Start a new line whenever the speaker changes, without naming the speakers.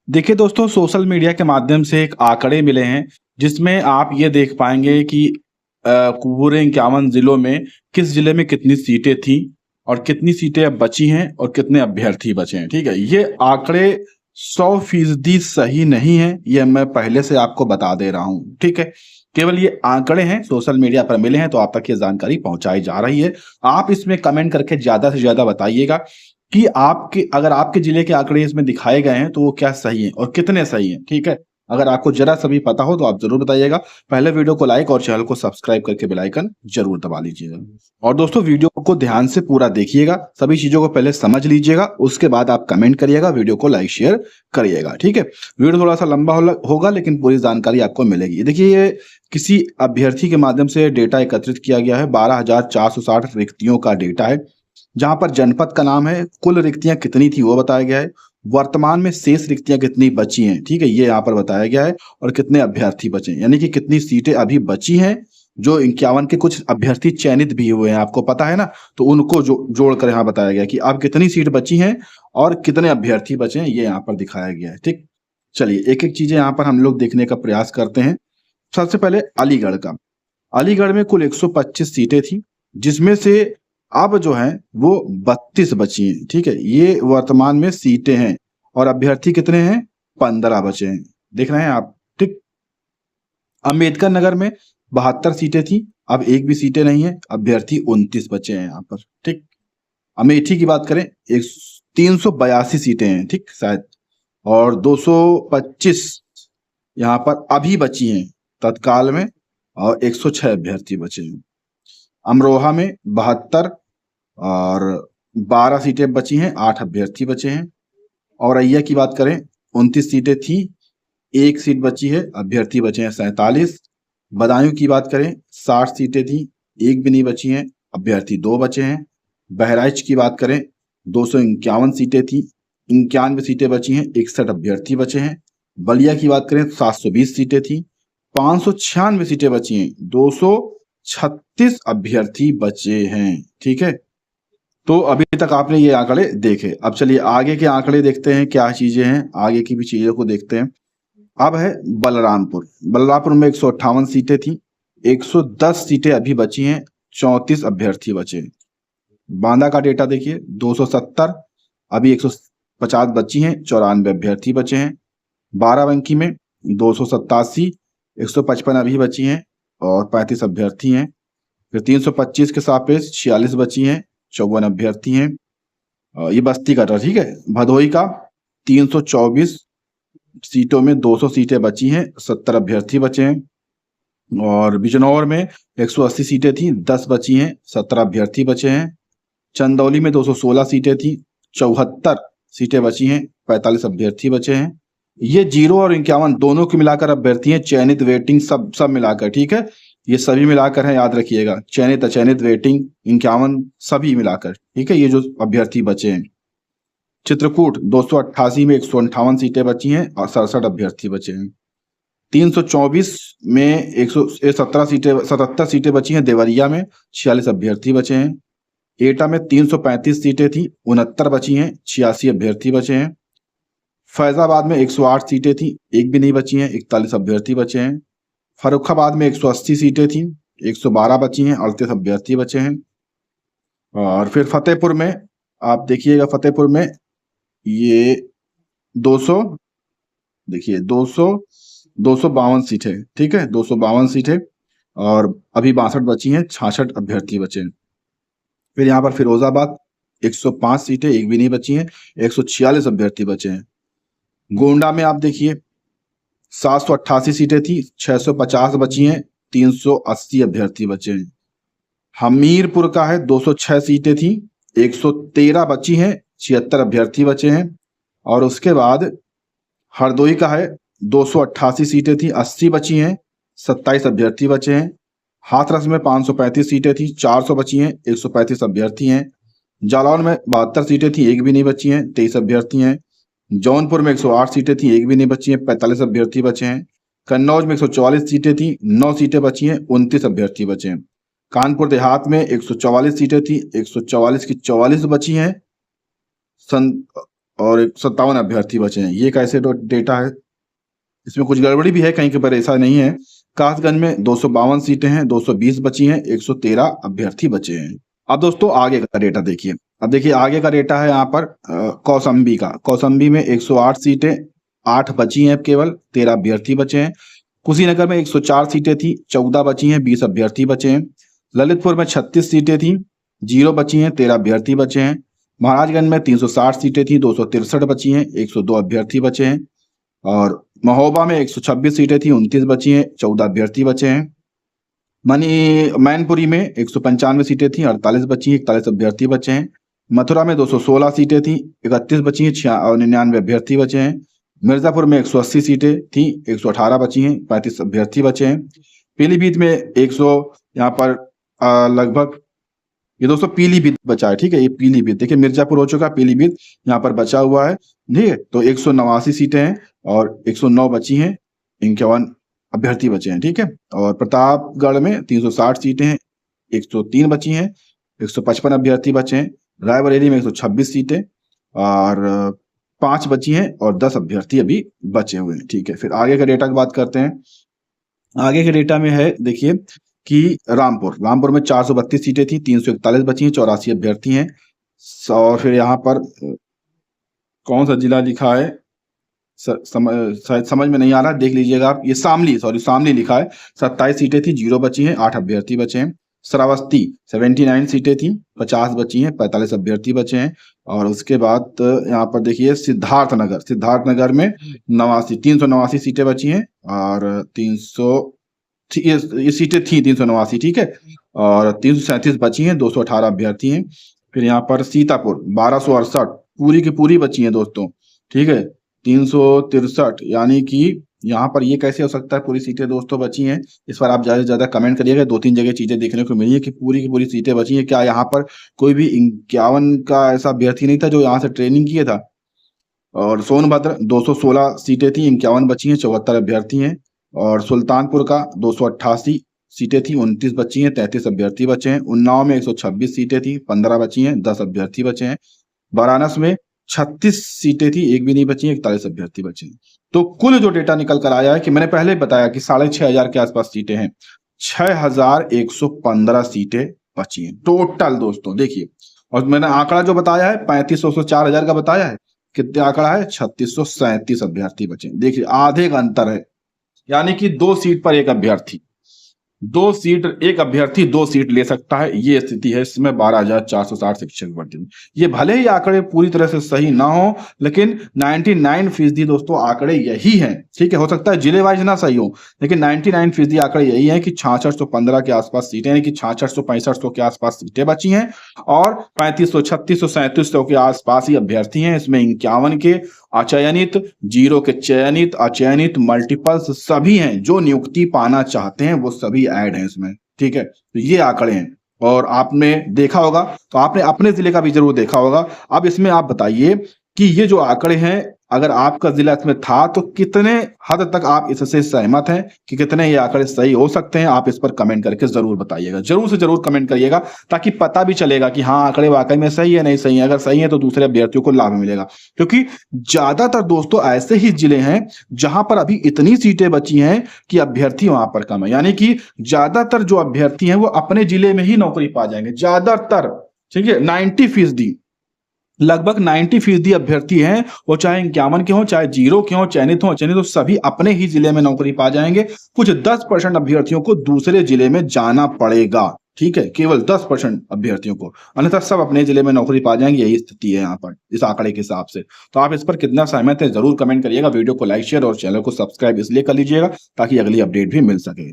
देखिए दोस्तों, social media के माध्यम से एक आंकड़े मिले हैं, जिसमें आप ये देख पाएँगे कि पूरे 51 ज़िलों में किस ज़िले में कितनी सीटें थीं और कितनी सीटें अब बची हैं और कितने अभ्यर्थी बचे हैं, ठीक है? ये आंकड़े 100% सही नहीं हैं, ये मैं पहले से आपको बता दे रहा हूँ, ठीक है? केवल ये आंकड़े हैं, सोशल मीडिया पर मिले हैं, तो आप तक ये जानकारी पहुँचाई जा रही है। आप इसमें कमेंट करके ज़्यादा से ज़्यादा बताइएगा कि अगर आपके जिले के आंकड़े इसमें दिखाए गए हैं तो वो क्या सही हैं और कितने सही हैं, ठीक है? अगर आपको जरा सा भी पता हो तो आप जरूर बताइएगा। पहले वीडियो को लाइक और चैनल को सब्सक्राइब करके बेल आइकन जरूर दबा लीजिएगा। और दोस्तों, वीडियो को ध्यान से पूरा देखिएगा, सभी चीजों को पहले समझ लीजिएगा, उसके बाद आप कमेंट करिएगा, वीडियो को लाइक शेयर करिएगा, ठीक है? वीडियो थोड़ा सा लंबा होगा लेकिन पूरी जानकारी आपको मिलेगी। देखिए, ये किसी अभ्यर्थी के माध्यम से डेटा एकत्रित किया गया है। 12,460 रिक्तियों का डेटा है, जहां पर जनपद का नाम है, कुल रिक्तियां कितनी थी वो बताया गया है, वर्तमान में शेष रिक्तियां कितनी बची हैं, ठीक है, ये यहाँ पर बताया गया है, और कितने अभ्यर्थी बचे हैं, यानी कि कितनी सीटें अभी बची हैं। जो 51 के कुछ अभ्यर्थी चयनित भी हुए हैं, आपको पता है ना, तो उनको जोड़कर यहाँ बताया गया कि अब कितनी सीट बची हैं और कितने अभ्यर्थी बचे हैं, ये यहाँ पर दिखाया गया है, ठीक। चलिए, एक एक चीजें यहाँ पर हम लोग देखने का प्रयास करते हैं। सबसे पहले अलीगढ़ का। अलीगढ़ में कुल 125 सीटें थी, जिसमें से अब जो है वो 32 बची हैं, ठीक है, ये वर्तमान में सीटें हैं, और अभ्यर्थी कितने हैं? 15 बचे हैं, देख रहे हैं आप, ठीक। अम्बेडकर नगर में 72 सीटें थी, अब एक भी सीटें नहीं है, अभ्यर्थी 29 बचे हैं यहाँ पर, ठीक। अमेठी की बात करें, 382 सीटें हैं, ठीक, शायद, और 225 यहाँ पर अभी बची हैं तत्काल में, और 106 अभ्यर्थी बचे हैं। अमरोहा में 72 और 12 सीटें बची हैं, 8 अभ्यर्थी बचे हैं। औरैया की बात करें, 29 सीटें थी, एक सीट बची है, अभ्यर्थी बचे हैं 47। बदायूं की बात करें, 60 सीटें थी, एक भी नहीं बची हैं, अभ्यर्थी 2 बचे हैं। बहराइच की बात करें, 251 सीटें थी, 91 सीटें बची हैं, 61 अभ्यर्थी बचे हैं। बलिया की बात करें, 720 सीटें थी, 596 सीटें बची हैं, 236 अभ्यर्थी बचे हैं, ठीक है। तो अभी तक आपने ये आंकड़े देखे। अब चलिए आगे के आंकड़े देखते हैं, क्या चीजें हैं, आगे की भी चीजों को देखते हैं। अब है बलरामपुर। बलरामपुर में 158 सीटें थी, 110 सीटें अभी बची हैं, 34 अभ्यर्थी बचे हैं। बांदा का डेटा देखिए, 270, अभी 150 बची हैं, 94 अभ्यर्थी बचे हैं। बाराबंकी में 287, 155 अभी बची हैं और 35 अभ्यर्थी हैं। फिर 325 के सापेक्ष 46 बची हैं, 54 अभ्यर्थी हैं। ये बस्ती का था, ठीक है। भदोही का 324 सीटों में 200 सीटें बची हैं, 70 अभ्यर्थी बचे हैं। और बिजनौर में 180 सीटें थी, 10 बची हैं, 17 अभ्यर्थी बचे हैं। चंदौली में 216 सीटें थी, 74 सीटें बची हैं, 45 अभ्यर्थी बचे हैं। ये 0 और 51 दोनों की मिलाकर अभ्यर्थी हैं, चयनित वेटिंग सब मिलाकर, ठीक है, ये सभी मिलाकर है, याद रखिएगा, चयनित अचयनित वेटिंग 51 सभी मिलाकर, ठीक है, ये जो अभ्यर्थी बचे हैं। चित्रकूट 288 में 158 सीटें बची हैं और 67 अभ्यर्थी बचे हैं। 324 में 77 सीटें बची हैं, देवरिया में 46 अभ्यर्थी बचे हैं। एटा में 335 सीटें थी, 69 बची हैं, 86 अभ्यर्थी बचे हैं। फैजाबाद में 108 सीटें थी, एक भी नहीं बची हैं, 41 अभ्यर्थी बचे हैं। फर्रुखाबाद में 180 सीटें थी, 112 बची हैं, 38 अभ्यर्थी बचे हैं। और फिर फतेहपुर में आप देखिएगा, फतेहपुर में ये 200, देखिए 252 सीटें, ठीक है, 252 सीटें, और अभी 62 बची हैं, 66 अभ्यर्थी बचे हैं। फिर यहाँ पर फिरोजाबाद 105 सीटें, एक भी नहीं बची हैं, 146 अभ्यर्थी बचे हैं। गोंडा में आप देखिए 788 सीटें थी, 650 बची हैं, 380 अभ्यर्थी बचे हैं। हमीरपुर का है 206 सीटें थी, 113 बची हैं, 76 अभ्यर्थी बचे हैं। और उसके बाद हरदोई का है 288 सीटें थी, 80 बची हैं, 27 अभ्यर्थी बचे हैं। हाथरस में 535 सीटें थी, 400 बची हैं, 135 अभ्यर्थी हैं। जालौन में 72 सीटें थी, एक भी नहीं बची हैं, 23 अभ्यर्थी हैं। जौनपुर में 108 सीटें थी, एक भी नहीं बची हैं, 45 अभ्यर्थी बचे हैं। कन्नौज में 144 सीटें थी, 9 सीटें बची हैं, 29 अभ्यर्थी बचे हैं। कानपुर देहात में 144 सीटें थी, 144 की 44 बची हैं, और 57 अभ्यर्थी बचे हैं। ये कैसे डेटा है, इसमें कुछ गड़बड़ी भी है कहीं के, पर ऐसा नहीं है। कासगंज में 252 सीटें हैं, 220 बची हैं, 113 अभ्यर्थी बचे हैं। अब दोस्तों आगे का डेटा देखिए। अब देखिए आगे का डेटा है यहाँ पर कौशाम्बी का। कौशाम्बी में 108 सीटें, 8 बची हैं, केवल 13 अभ्यर्थी बचे हैं। कुशीनगर में 104 सीटें थी, 14 बची हैं, 20 अभ्यर्थी बचे हैं। ललितपुर में 36 सीटें थी, 0 बची हैं, 13 अभ्यर्थी बचे हैं। महाराजगंज में 360 सीटें थी, 263 बची हैं, 102 अभ्यर्थी बचे हैं। और महोबा में 126 सीटें थी, 29 बची हैं, 14 अभ्यर्थी बचे हैं। मैनपुरी में 195 सीटें थी, 48 बची हैं, 41 अभ्यर्थी बचे हैं। मथुरा में 216 सीटें थी, 31 बची हैं, 99 अभ्यर्थी बचे हैं। मिर्जापुर में 180 सीटें थी, 118 बची हैं, 35 अभ्यर्थी बचे हैं। पीलीभीत में 100 यहाँ पर लगभग, ये दोस्तों पीलीभीत बचा है, ठीक है, ये पीलीभीत, देखिए मिर्जापुर हो चुका, पीलीभीत यहाँ पर बचा हुआ है, ठीक है। तो 189 सीटें हैं और 109 बची हैं, 51 अभ्यर्थी बचे हैं, ठीक है। और प्रतापगढ़ में 360 सीटें हैं, 103 बची हैं, 155 अभ्यर्थी बचे हैं। रायबरेली में 126 सीटें और 5 बची हैं और 10 अभ्यर्थी अभी बचे हुए हैं, ठीक है। फिर आगे के डेटा की बात करते हैं। आगे के डेटा में है देखिए कि रामपुर में 432 सीटें थी, 341 बची हैं, 84 अभ्यर्थी हैं। और फिर यहाँ पर कौन सा जिला लिखा है शायद समझ में नहीं आ रहा, देख लीजिएगा आप। ये शामली लिखा है, 27 सीटें थी, 0 बची हैं, 8 अभ्यर्थी बचे हैं। श्रावस्ती 79 सीटें थी, 50 बची हैं, 45 अभ्यर्थी बचे हैं। और उसके बाद यहाँ पर देखिए सिद्धार्थनगर में 389 सीटें बची हैं और 300 ये सीटें थी 389, ठीक है। और 337 बची हैं, 218 अभ्यर्थी हैं। फिर यहाँ पर सीतापुर 1268 पूरी की पूरी बची हैं दोस्तों, ठीक है। 363, यानी कि यहाँ पर ये कैसे हो सकता है पूरी सीटें दोस्तों बची हैं। इस पर आप ज्यादा से ज्यादा कमेंट करिएगा। 2-3 जगह चीजें देखने को मिली है कि पूरी की पूरी सीटें बची हैं। क्या यहाँ पर कोई भी 51 का ऐसा अभ्यर्थी नहीं था जो यहाँ से ट्रेनिंग किया था। और सोनभद्र 216 सीटें थी, 51 बची हैं, 74 अभ्यर्थी हैं। और सुल्तानपुर का 288 सीटें थी, 29 बची हैं, 33 अभ्यर्थी बचे हैं। उन्नाव में 126 सीटें थी, 15 बची हैं, 10 अभ्यर्थी बचे हैं। वाराणसी में 36 सीटें थी, 1 भी नहीं बची हैं, 41 अभ्यर्थी बचे हैं। तो कुल जो डेटा निकल कर आया है कि मैंने पहले बताया कि 6,500 के आसपास सीटें हैं, 6,115 सीटें बची हैं टोटल दोस्तों, देखिए। और मैंने आंकड़ा जो बताया है 3500 से 4,000 का बताया है, कितने आंकड़ा है 3637 अभ्यर्थी बचे। देखिए आधे का अंतर है, यानी कि 2 सीट पर एक अभ्यर्थी, 1 अभ्यर्थी 2 सीट ले सकता है, ये स्थिति है इसमें। 12,460 शिक्षक भर्ती में ये भले ही आंकड़े पूरी तरह से सही ना हो, लेकिन 99% दोस्तों आंकड़े यही हैं, ठीक है। हो सकता है जिले वाइज ना सही हो, लेकिन 99% आंकड़े यही है कि 6615 के आसपास सीटें, यानी कि 6600-6500 के आसपास सीटें बची हैं और 3500, 3600, 3700 के आसपास ही अभ्यर्थी हैं। इसमें 51 के अचयनित, 0 के चयनित, अचयनित, मल्टीपल्स सभी हैं। जो नियुक्ति पाना चाहते हैं वो सभी ऐड हैं इसमें, ठीक है। तो ये आंकड़े हैं और आपने देखा होगा, तो आपने अपने जिले का भी जरूर देखा होगा। अब इसमें आप बताइए कि ये जो आंकड़े हैं, अगर आपका जिला इसमें था तो कितने हद तक आप इससे सहमत हैं कि कितने ये आंकड़े सही हो सकते हैं। आप इस पर कमेंट करके जरूर बताइएगा, जरूर से जरूर कमेंट करिएगा, ताकि पता भी चलेगा कि हाँ आंकड़े वाकई में सही है नहीं सही है। अगर सही है तो दूसरे अभ्यर्थियों को लाभ मिलेगा, क्योंकि ज्यादातर दोस्तों ऐसे ही जिले हैं जहां पर अभी इतनी सीटें बची हैं कि अभ्यर्थी वहां पर कम है, यानी कि ज्यादातर जो अभ्यर्थी हैं वो अपने जिले में ही नौकरी पा जाएंगे, ज्यादातर, ठीक है। 90%, लगभग 90% अभ्यर्थी हैं, वो चाहे 51 के हों, चाहे 0 के हों, चयनित हों, तो सभी अपने ही जिले में नौकरी पा जाएंगे। कुछ 10% अभ्यर्थियों को दूसरे जिले में जाना पड़ेगा, ठीक है, केवल 10% अभ्यर्थियों को, अन्यथा सब अपने जिले में नौकरी पा जाएंगे। यही स्थिति है यहाँ पर इस आंकड़े के हिसाब से। तो आप इस पर कितना सहमत है जरूर कमेंट करिएगा। वीडियो को लाइक, शेयर और चैनल को सब्सक्राइब इसलिए कर लीजिएगा ताकि अगली अपडेट भी मिल सके।